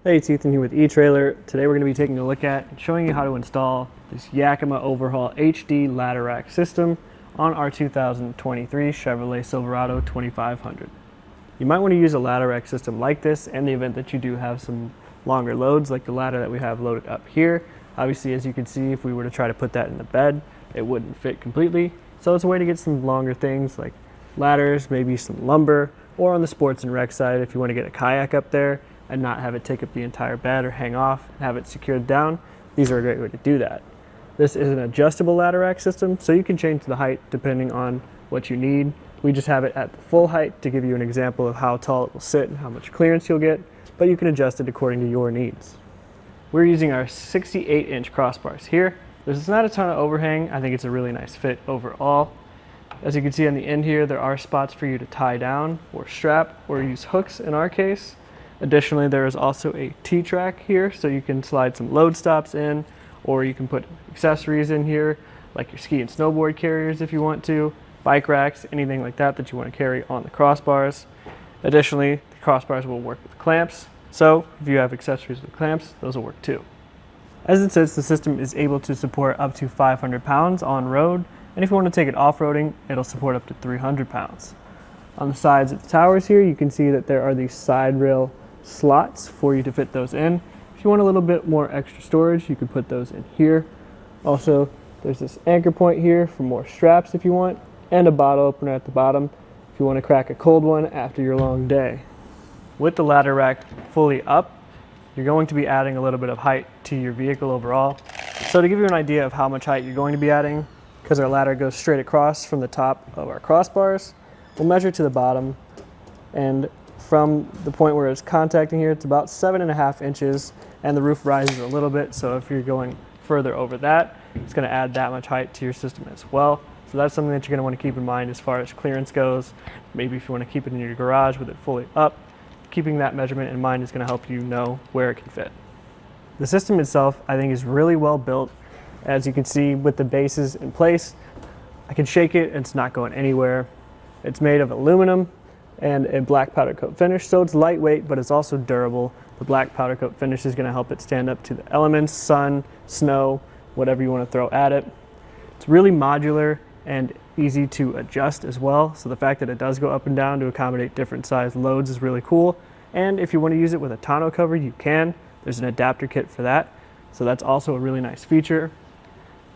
Hey, it's Ethan here with eTrailer. Today we're going to be taking a look at and showing you how to install this Yakima OverHaul HD ladder rack system on our 2023 Chevrolet Silverado 2500. You might want to use a ladder rack system like this in the event that you do have some longer loads like the ladder that we have loaded up here. Obviously, as you can see, if we were to try to put that in the bed, it wouldn't fit completely. So it's a way to get some longer things like ladders, maybe some lumber, or on the sports and rec side if you want to get a kayak up there and not have it take up the entire bed or hang off and have it secured down. These are a great way to do that. This is an adjustable ladder rack system, so you can change the height depending on what you need. We just have it at the full height to give you an example of how tall it will sit and how much clearance you'll get, but you can adjust it according to your needs. We're using our 68-inch crossbars here. There's not a ton of overhang. I think it's a really nice fit overall. As you can see on the end here, there are spots for you to tie down or strap or use hooks in our case. Additionally, there is also a T-track here, so you can slide some load stops in, or you can put accessories in here, like your ski and snowboard carriers if you want to, bike racks, anything like that that you want to carry on the crossbars. Additionally, the crossbars will work with clamps, so if you have accessories with clamps, those will work too. As it says, the system is able to support up to 500 pounds on road, and if you want to take it off-roading, it'll support up to 300 pounds. On the sides of the towers here, you can see that there are these side rail slots for you to fit those in. If you want a little bit more extra storage, you could put those in here. Also, there's this anchor point here for more straps if you want, and a bottle opener at the bottom if you want to crack a cold one after your long day. With the ladder rack fully up, you're going to be adding a little bit of height to your vehicle overall. So to give you an idea of how much height you're going to be adding, because our ladder goes straight across from the top of our crossbars, we'll measure to the bottom, and from the point where it's contacting here, it's about 7.5 inches, and the roof rises a little bit, so if you're going further over that, it's going to add that much height to your system as well. So that's something that you're going to want to keep in mind as far as clearance goes. Maybe if you want to keep it in your garage with it fully up, keeping that measurement in mind is going to help you know where it can fit. The system itself, I think, is really well built. As you can see with the bases in place, I can shake it and it's not going anywhere. It's made of aluminum and a black powder coat finish, so it's lightweight, but it's also durable. The black powder coat finish is going to help it stand up to the elements, sun, snow, whatever you want to throw at it. It's really modular and easy to adjust as well, so the fact that it does go up and down to accommodate different size loads is really cool. And if you want to use it with a tonneau cover, you can. There's an adapter kit for that, so that's also a really nice feature.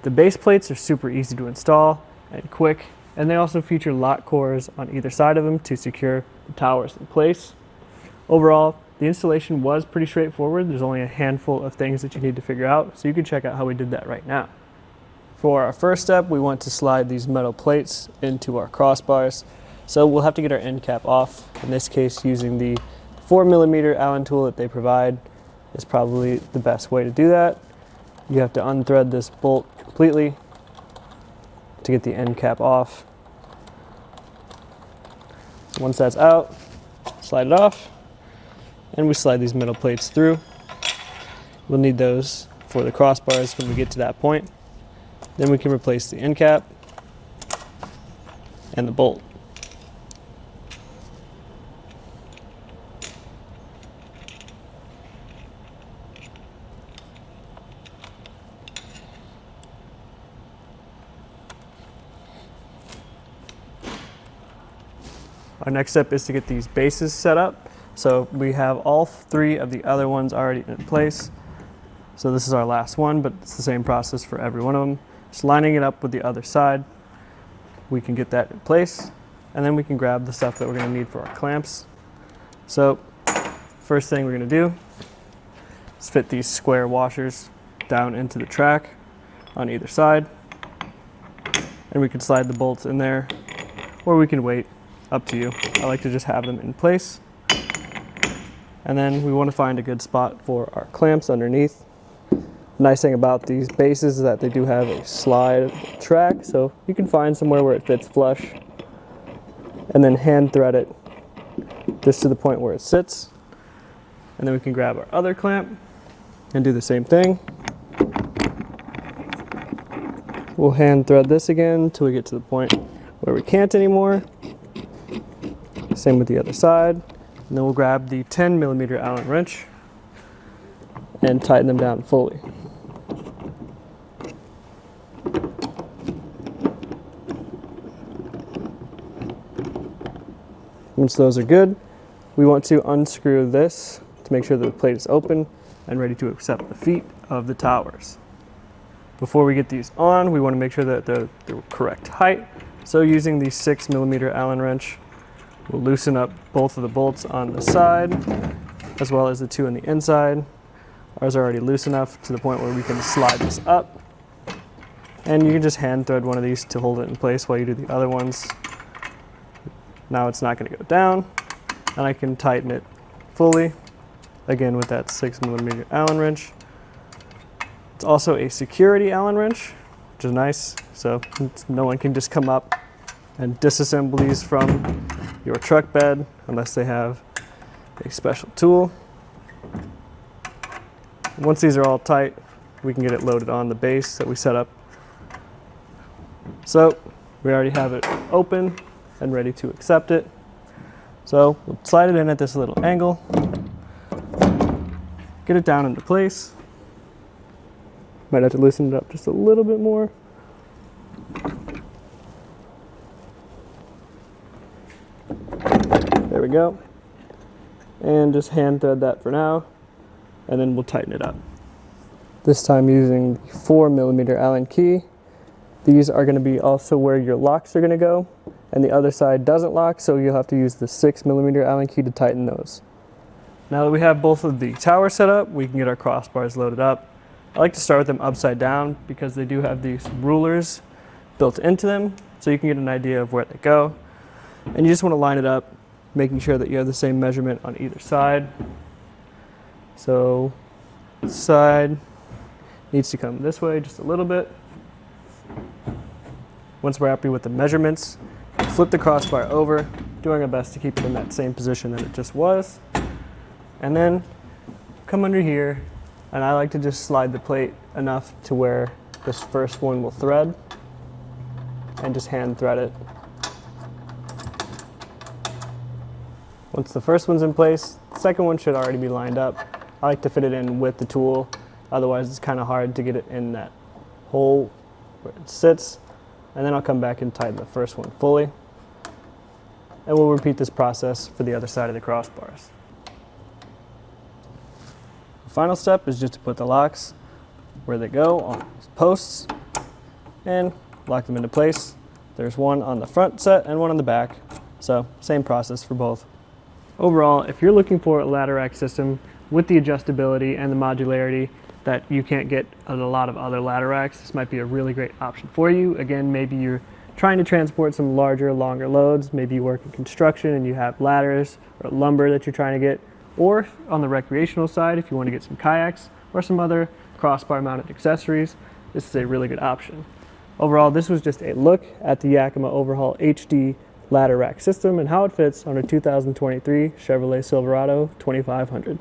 The base plates are super easy to install and quick, and they also feature lock cores on either side of them to secure the towers in place. Overall, the installation was pretty straightforward. There's only a handful of things that you need to figure out, so you can check out how we did that right now. For our first step, we want to slide these metal plates into our crossbars. So we'll have to get our end cap off. In this case, using the 4mm Allen tool that they provide is probably the best way to do that. You have to unthread this bolt completely to get the end cap off. Once that's out, slide it off, and we slide these metal plates through. We'll need those for the crossbars when we get to that point. Then we can replace the end cap and the bolt. Our next step is to get these bases set up. So we have all three of the other ones already in place. So this is our last one, but it's the same process for every one of them. Just lining it up with the other side. We can get that in place, and then we can grab the stuff that we're going to need for our clamps. So first thing we're going to do is fit these square washers down into the track on either side. And we can slide the bolts in there, or we can wait. Up to you. I like to just have them in place. And then we want to find a good spot for our clamps underneath. The nice thing about these bases is that they do have a slide track, so you can find somewhere where it fits flush and then hand thread it just to the point where it sits. And then we can grab our other clamp and do the same thing. We'll hand thread this again until we get to the point where we can't anymore. Same with the other side. And then we'll grab the 10mm Allen wrench and tighten them down fully. Once those are good, we want to unscrew this to make sure that the plate is open and ready to accept the feet of the towers. Before we get these on, we want to make sure that they're the correct height. So using the 6mm Allen wrench, we'll loosen up both of the bolts on the side, as well as the two on the inside. Ours are already loose enough to the point where we can slide this up. And you can just hand thread one of these to hold it in place while you do the other ones. Now it's not going to go down, and I can tighten it fully, again with that 6mm Allen wrench. It's also a security Allen wrench, which is nice, so no one can just come up and disassemble these from your truck bed unless they have a special tool. Once these are all tight, we can get it loaded on the base that we set up. So we already have it open and ready to accept it. So we'll slide it in at this little angle, get it down into place. Might have to loosen it up just a little bit more. There we go. And just hand thread that for now, and then we'll tighten it up. This time using the 4mm Allen key. These are going to be also where your locks are going to go, and the other side doesn't lock, so you'll have to use the 6mm Allen key to tighten those. Now that we have both of the towers set up, we can get our crossbars loaded up. I like to start with them upside down because they do have these rulers built into them, so you can get an idea of where they go. And you just want to line it up, making sure that you have the same measurement on either side. So this side needs to come this way just a little bit. Once we're happy with the measurements, flip the crossbar over, doing our best to keep it in that same position that it just was. And then come under here, and I like to just slide the plate enough to where this first one will thread, and just hand thread it. Once the first one's in place, the second one should already be lined up. I like to fit it in with the tool, otherwise it's kind of hard to get it in that hole where it sits. And then I'll come back and tighten the first one fully. And we'll repeat this process for the other side of the crossbars. The final step is just to put the locks where they go on these posts and lock them into place. There's one on the front set and one on the back, so same process for both. Overall, if you're looking for a ladder rack system with the adjustability and the modularity that you can't get on a lot of other ladder racks, this might be a really great option for you. Again, maybe you're trying to transport some larger, longer loads. Maybe you work in construction and you have ladders or lumber that you're trying to get. Or on the recreational side, if you want to get some kayaks or some other crossbar mounted accessories, this is a really good option. Overall, this was just a look at the Yakima OverHaul HD ladder rack system and how it fits on a 2023 Chevrolet Silverado 2500.